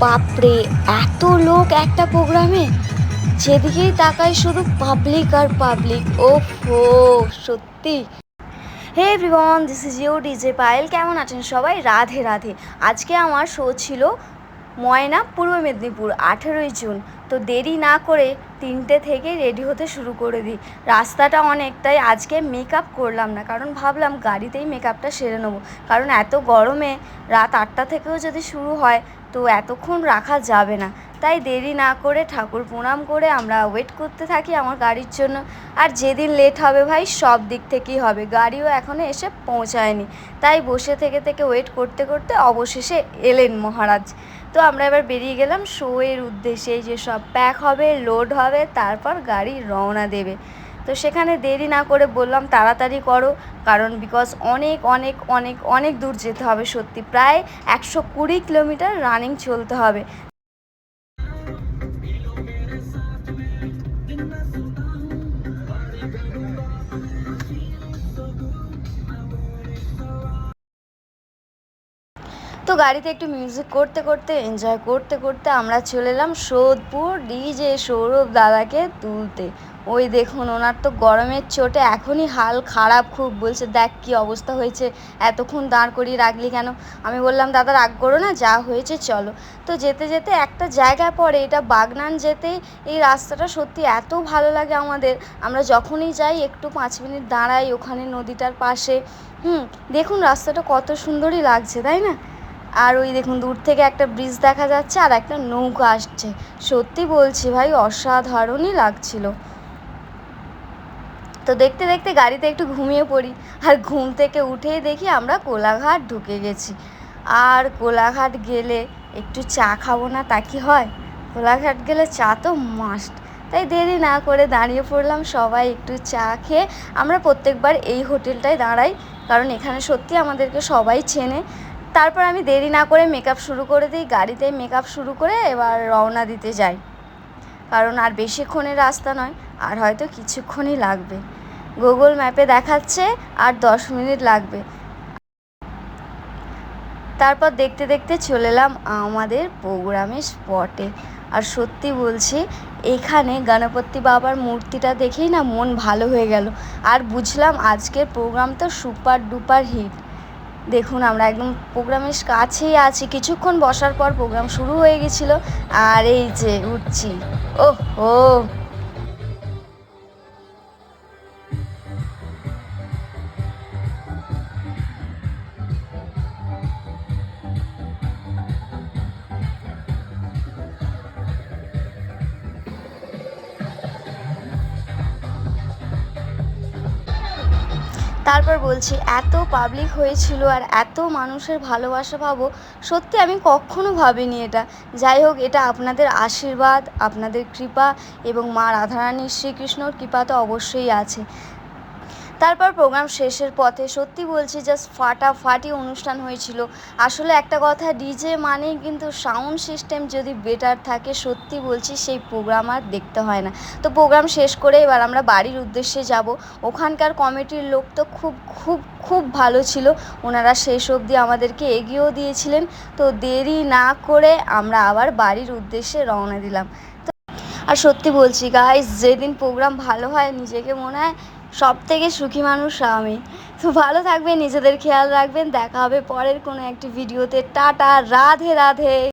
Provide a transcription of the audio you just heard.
বাপরে, এত লোক একটা প্রোগ্রামে! যেদিকেই তাকাই শুধু পাবলিক আর পাবলিক। ওফো, সত্যি। Hey everyone, this is your DJ Payel. কেমন আছেন সবাই? রাধে রাধে। আজকে আমার শো ছিল ময়না, পূর্ব মেদিনীপুর, 18ই জুন। তো দেরি না করে 3টে থেকে রেডি হতে শুরু করে দিই। রাস্তাটা অনেক, তাই আজকে মেকআপ করলাম না, কারণ ভাবলাম গাড়িতেই মেকআপটা সেরে নেবো। কারণ এত গরমে রাত 8টা থেকেও যদি শুরু হয় তো এতক্ষণ রাখা যাবে না। তাই দেরি না করে ঠাকুর প্রণাম করে আমরা ওয়েট করতে থাকি আমার গাড়ির জন্য। আর যেদিন লেট হবে ভাই, সব দিক থেকেই হবে, গাড়িও এখনও এসে পৌঁছায়নি। তাই বসে থেকে থেকে ওয়েট করতে করতে অবশেষে এলেন মহারাজ। তো আমরা এবার বেরিয়ে গেলাম শো এর উদ্দেশ্যে। যে সব প্যাক হবে, লোড হবে, তারপর গাড়ি রওনা দেবে। তো সেখানে দেরি না করে বললাম তাড়াতাড়ি করো, কারণ বিকজ অনেক অনেক অনেক অনেক দূর যেতে হবে। সত্যি প্রায় 120 কিলোমিটার রানিং চলতে হবে। তো গাড়িতে একটু মিউজিক করতে করতে, এনজয় করতে করতে আমরা চলে এলাম সোদপুর ডিজে সৌরভ দাদাকে তুলতে। ওই দেখুন, ওনার তো গরমের চোটে এখনই হাল খারাপ খুব। বলছে দেখ কি অবস্থা হয়েছে, এতক্ষণ দাঁড় করিয়ে রাখলি কেন? আমি বললাম দাদা রাগ করো না, যা হয়েছে চলো। তো যেতে যেতে একটা জায়গা পড়ে, এটা বাগনান যেতেই। এই রাস্তাটা সত্যি এত ভালো লাগে আমাদের। আমরা যখনই যাই একটু 5 মিনিট দাঁড়াই ওখানে নদীটার পাশে। দেখুন রাস্তাটা কত সুন্দরই লাগছে, তাই না? আর ওই দেখুন দূর থেকে একটা ব্রিজ দেখা যাচ্ছে আর একটা নৌকা আসছে। সত্যি বলছি ভাই, অসাধারণই লাগছিল। তো দেখতে দেখতে গাড়িতে একটু ঘুমিয়ে পড়ি, আর ঘুম থেকে উঠেই দেখি আমরা কোলাঘাট ঢুকে গেছি। আর কোলাঘাট গেলে একটু চা খাবো না তা কি হয়? কোলাঘাট গেলে চা তো মাস্ট। তাই দেরি না করে দাঁড়িয়ে পড়লাম সবাই একটু চা খেয়ে। আমরা প্রত্যেকবার এই হোটেলটায় দাঁড়াই, কারণ এখানে সত্যি আমাদেরকে সবাই চেনে। তারপর আমি দেরি না করে মেকআপ শুরু করে দিই, গাড়িতে মেকআপ শুরু করে এবার রওনা দিতে যাই। কারণ আর বেশিক্ষণের রাস্তা নয়, আর হয়তো কিছুক্ষণই লাগবে। গুগল ম্যাপে দেখাচ্ছে আর 10 মিনিট লাগবে। তারপর দেখতে দেখতে চলে এলাম আমাদের প্রোগ্রামের স্পটে। আর সত্যি বলছি, এখানে গণপতি বাবার মূর্তিটা দেখেই না মন ভালো হয়ে গেল। আর বুঝলাম আজকের প্রোগ্রাম তো সুপার ডুপার হিট। দেখুন আমরা একদম প্রোগ্রামের কাছেই আছি, কিছুক্ষণ বসার পর প্রোগ্রাম শুরু হয়ে গেছিলো। আর এই যে উঠছি, ওহ ও। তারপর বলছি, এত পাবলিক হয়েছিল আর এত মানুষের ভালোবাসা পাবো, সত্যি আমি কখনো ভাবিনি এটা। যাই হোক, এটা আপনাদের আশীর্বাদ, আপনাদের কৃপা এবং মা রাধারানীর শ্রীকৃষ্ণর কৃপা তো অবশ্যই আছে। তারপর প্রোগ্রাম শেষের পথে সত্যি বলছি জাস্ট ফাটাফাটি অনুষ্ঠান হয়েছিল। আসলে একটা কথা, ডিজে মানেই কিন্তু সাউন্ড সিস্টেম যদি বেটার থাকে, সত্যি বলছি সেই প্রোগ্রাম আর দেখতে হয় না। তো প্রোগ্রাম শেষ করে এবার আমরা বাড়ির উদ্দেশ্যে যাব। ওখানকার কমিটির লোক তো খুব খুব খুব ভালো ছিল, ওনারা শেষ অবধি আমাদেরকে এগিয়েও দিয়েছিলেন। তো দেরি না করে আমরা আবার বাড়ির উদ্দেশ্যে রওনা দিলাম। আর সত্যি বলছি গাইস, যেদিন প্রোগ্রাম ভালো হয় নিজেকে মনে হয় সব থেকে সুখী মানুষ আমি। তো ভালো থাকবেন, নিজেদের খেয়াল রাখবেন, দেখা হবে পরের কোনো একটি ভিডিওতে। টাটা, রাধে রাধে।